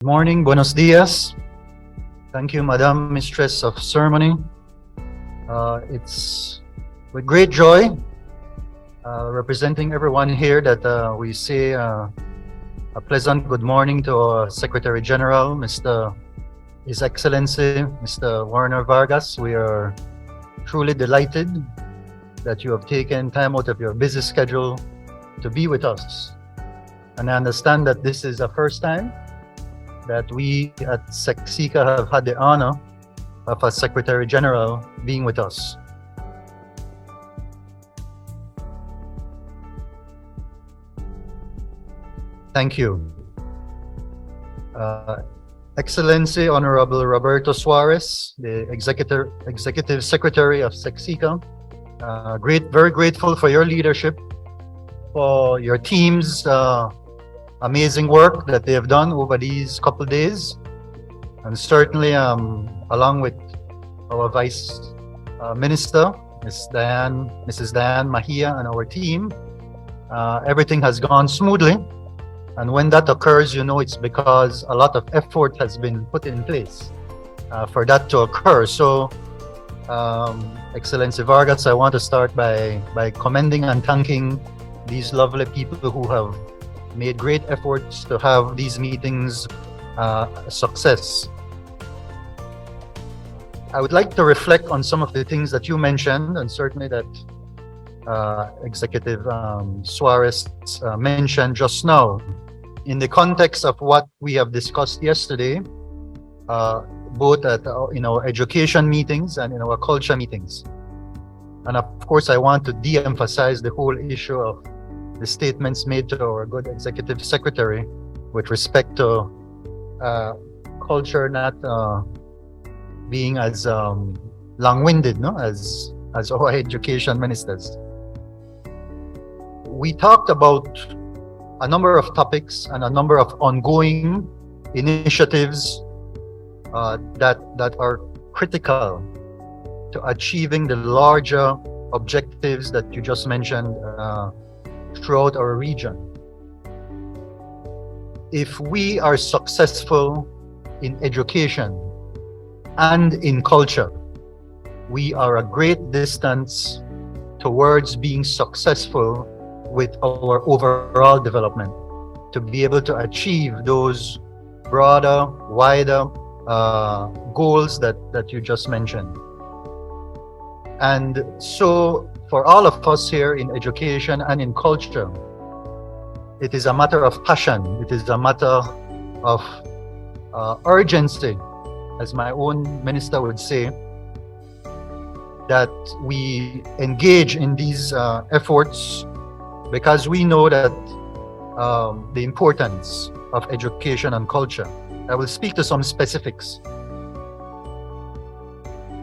Morning, buenos dias. Thank you, Madam Mistress of Ceremony. It's with great joy, representing everyone here, that we say a pleasant good morning to our Secretary General, His Excellency, Mr. Werner Vargas. We are truly delighted that you have taken time out of your busy schedule to be with us. And I understand that this is the first time that we at SICA have had the honor of a Secretary General being with us. Thank you. Excellency Honorable Roberto Suarez, the Executive Secretary of SICA, very grateful for your leadership, for your team's amazing work that they have done over these couple days, and certainly along with our Vice Minister, Mrs. Diane Mahia, and our team, everything has gone smoothly. And when that occurs, you know it's because a lot of effort has been put in place for that to occur. So, Excellency Vargas, I want to start by commending and thanking these lovely people who have made great efforts to have these meetings a success. I would like to reflect on some of the things that you mentioned, and certainly that Executive Suarez mentioned just now, in the context of what we have discussed yesterday, both in our education meetings and in our culture meetings. And of course, I want to de-emphasize the whole issue of the statements made to our good Executive Secretary with respect to culture not being as long-winded, as our education ministers. We talked about a number of topics and a number of ongoing initiatives that are critical to achieving the larger objectives that you just mentioned throughout our region. If we are successful in education and in culture, we are a great distance towards being successful with our overall development, to be able to achieve those broader, wider goals that you just mentioned. And so for all of us here in education and in culture, it is a matter of passion. It is a matter of urgency, as my own minister would say, that we engage in these efforts, because we know that the importance of education and culture. I will speak to some specifics.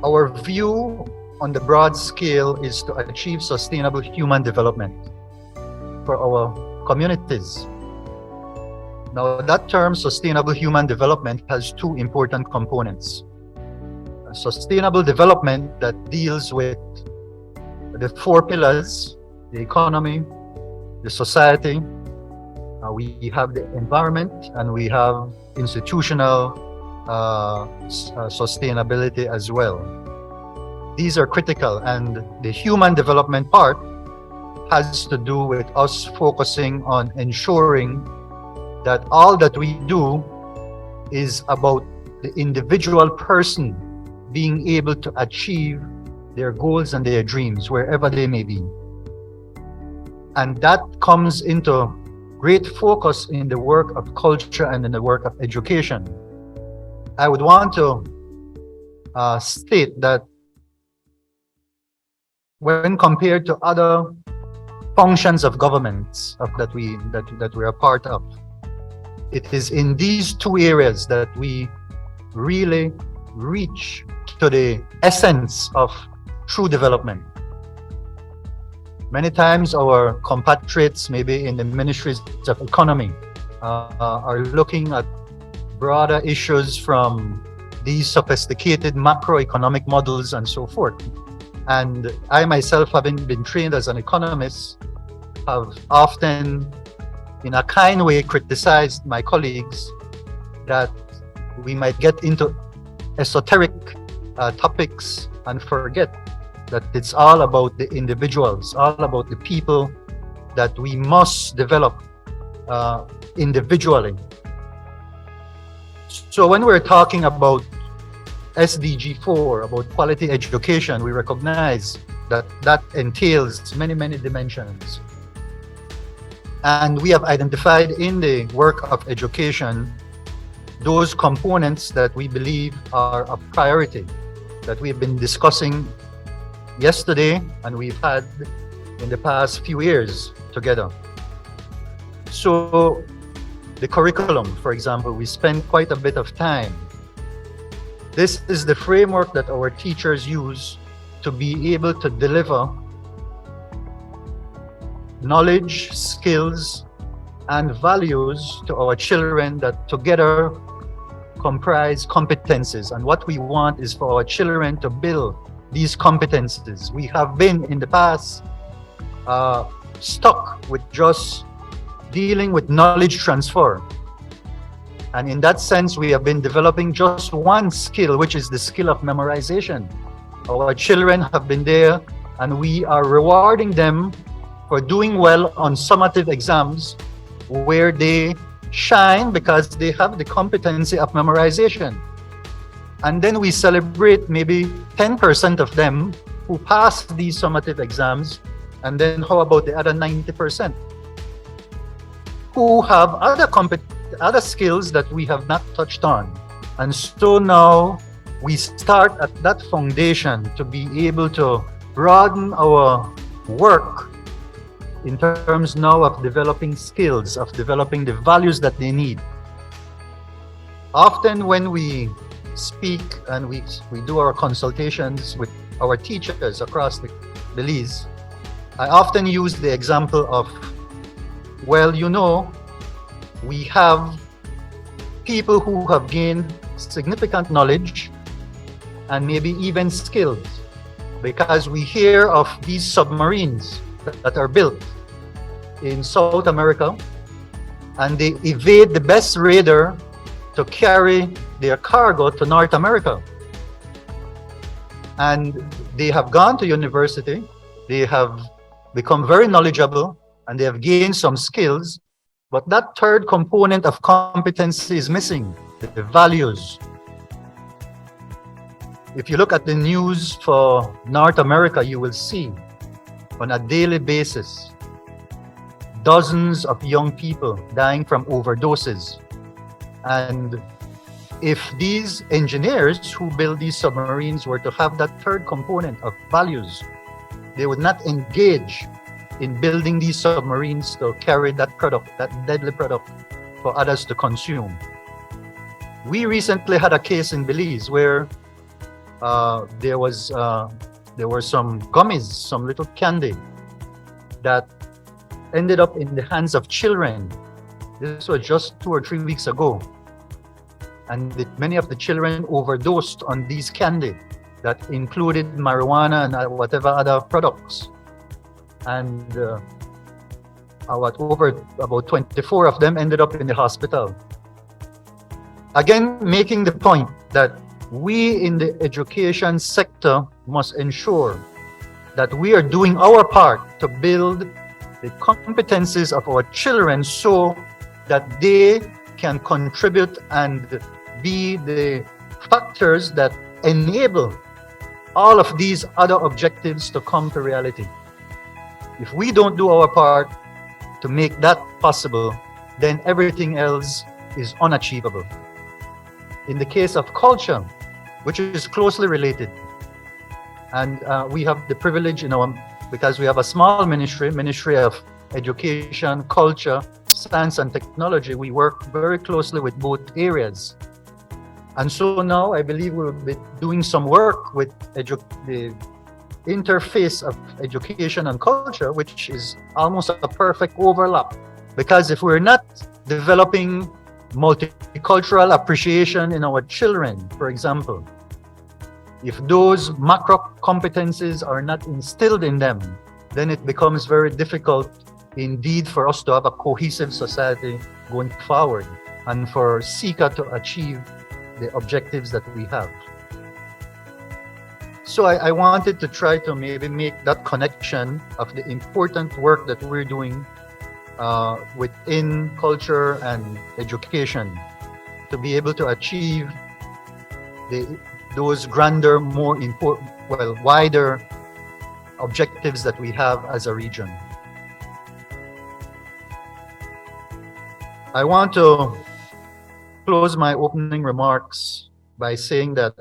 Our view on the broad scale is to achieve sustainable human development for our communities. Now, that term, sustainable human development, has two important components. A sustainable development that deals with the four pillars: the economy, the society, we have the environment, and we have institutional sustainability as well. These are critical, and the human development part has to do with us focusing on ensuring that all that we do is about the individual person being able to achieve their goals and their dreams wherever they may be. And that comes into great focus in the work of culture and in the work of education. I would want to state that when compared to other functions of governments that we are a part of, it is in these two areas that we really reach to the essence of true development. Many times our compatriots, maybe in the ministries of economy, are looking at broader issues from these sophisticated macroeconomic models and so forth. And I myself, having been trained as an economist, have often, in a kind way, criticized my colleagues that we might get into esoteric topics and forget that it's all about the individuals, all about the people that we must develop individually. So when we're talking about SDG 4, about quality education, we recognize that that entails many, many dimensions. And we have identified in the work of education those components that we believe are a priority, that we've been discussing yesterday and we've had in the past few years together. So the curriculum, for example, we spend quite a bit of time. This is the framework that our teachers use to be able to deliver knowledge, skills, and values to our children that together comprise competencies. And what we want is for our children to build these competencies. We have been in the past stuck with just dealing with knowledge transfer. And in that sense, we have been developing just one skill, which is the skill of memorization. Our children have been there and we are rewarding them for doing well on summative exams where they shine because they have the competency of memorization. And then we celebrate maybe 10% of them who pass these summative exams. And then how about the other 90% who have other skills that we have not touched on? And so now we start at that foundation to be able to broaden our work in terms now of developing skills, of developing the values that they need. Often when we speak and we do our consultations with our teachers across the Belize, I often use the example of, well, you know, we have people who have gained significant knowledge and maybe even skills, because we hear of these submarines that are built in South America and they evade the best raider to carry their cargo to North America. And they have gone to university, they have become very knowledgeable, and they have gained some skills, but that third component of competency is missing, the values. If you look at the news for North America, you will see on a daily basis dozens of young people dying from overdoses. And if these engineers who build these submarines were to have that third component of values, they would not engage in building these submarines to carry that product, that deadly product, for others to consume. We recently had a case in Belize where there were some gummies, some little candy that ended up in the hands of children. This was just 2 or 3 weeks ago. And many of the children overdosed on these candy that included marijuana and whatever other products. And about 24 of them ended up in the hospital. Again, making the point that we in the education sector must ensure that we are doing our part to build the competencies of our children so that they can contribute and be the factors that enable all of these other objectives to come to reality. If we don't do our part to make that possible, then everything else is unachievable. In the case of culture, which is closely related, and we have the privilege, because we have a small Ministry of Education, Culture, Science and Technology, we work very closely with both areas. And so now I believe we'll be doing some work with the interface of education and culture, which is almost a perfect overlap. Because if we're not developing multicultural appreciation in our children, for example, if those macro competencies are not instilled in them, then it becomes very difficult indeed for us to have a cohesive society going forward. and for SICA to achieve the objectives that we have. So I wanted to try to maybe make that connection of the important work that we're doing within culture and education to be able to achieve those grander, more important, wider objectives that we have as a region. I want to close my opening remarks by saying that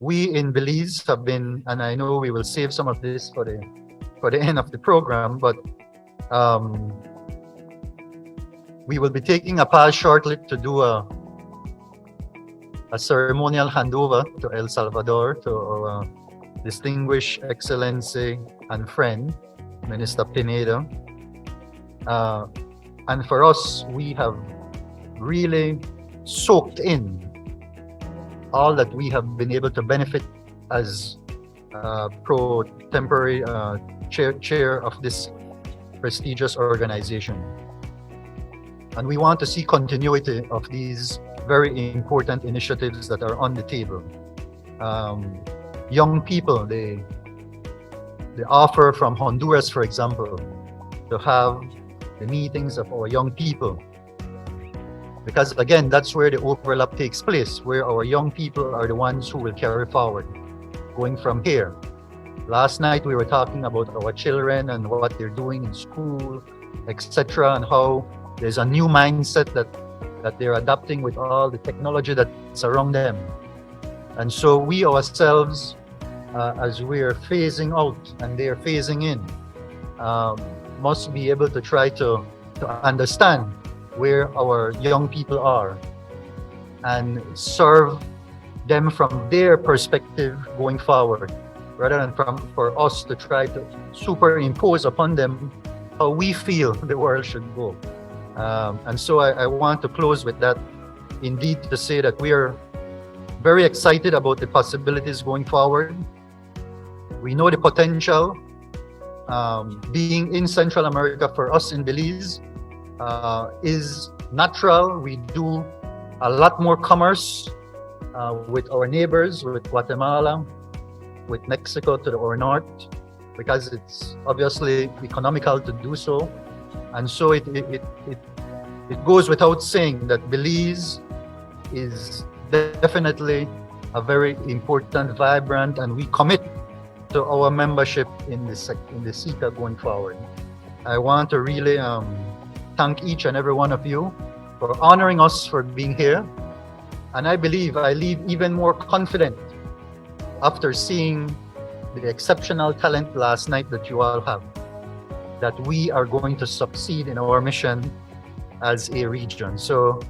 we in Belize have been, and I know we will save some of this for the end of the program, but we will be taking a pass shortly to do a ceremonial handover to El Salvador, to our distinguished Excellency and friend, Minister Pineda. And for us, we have really soaked in all that we have been able to benefit as pro-tempore chair of this prestigious organization. And we want to see continuity of these very important initiatives that are on the table. Young people, the offer from Honduras, for example, to have the meetings of our young people. Because again, that's where the overlap takes place, where our young people are the ones who will carry forward, going from here. Last night we were talking about our children and what they're doing in school, etc., and how there's a new mindset that they're adopting with all the technology that's around them. And so we ourselves, as we're phasing out and they're phasing in, must be able to try to understand where our young people are and serve them from their perspective going forward, rather than for us to try to superimpose upon them how we feel the world should go. And so I want to close with that, indeed, to say that we are very excited about the possibilities going forward. We know the potential. Being in Central America for us in Belize is natural. We do a lot more commerce with our neighbors, with Guatemala, with Mexico to our north, because it's obviously economical to do so. And so it goes without saying that Belize is definitely a very important, vibrant, and we commit to our membership in the SICA going forward. I want to really thank each and every one of you for honoring us for being here. And I believe I leave even more confident after seeing the exceptional talent last night that you all have, that we are going to succeed in our mission as a region. So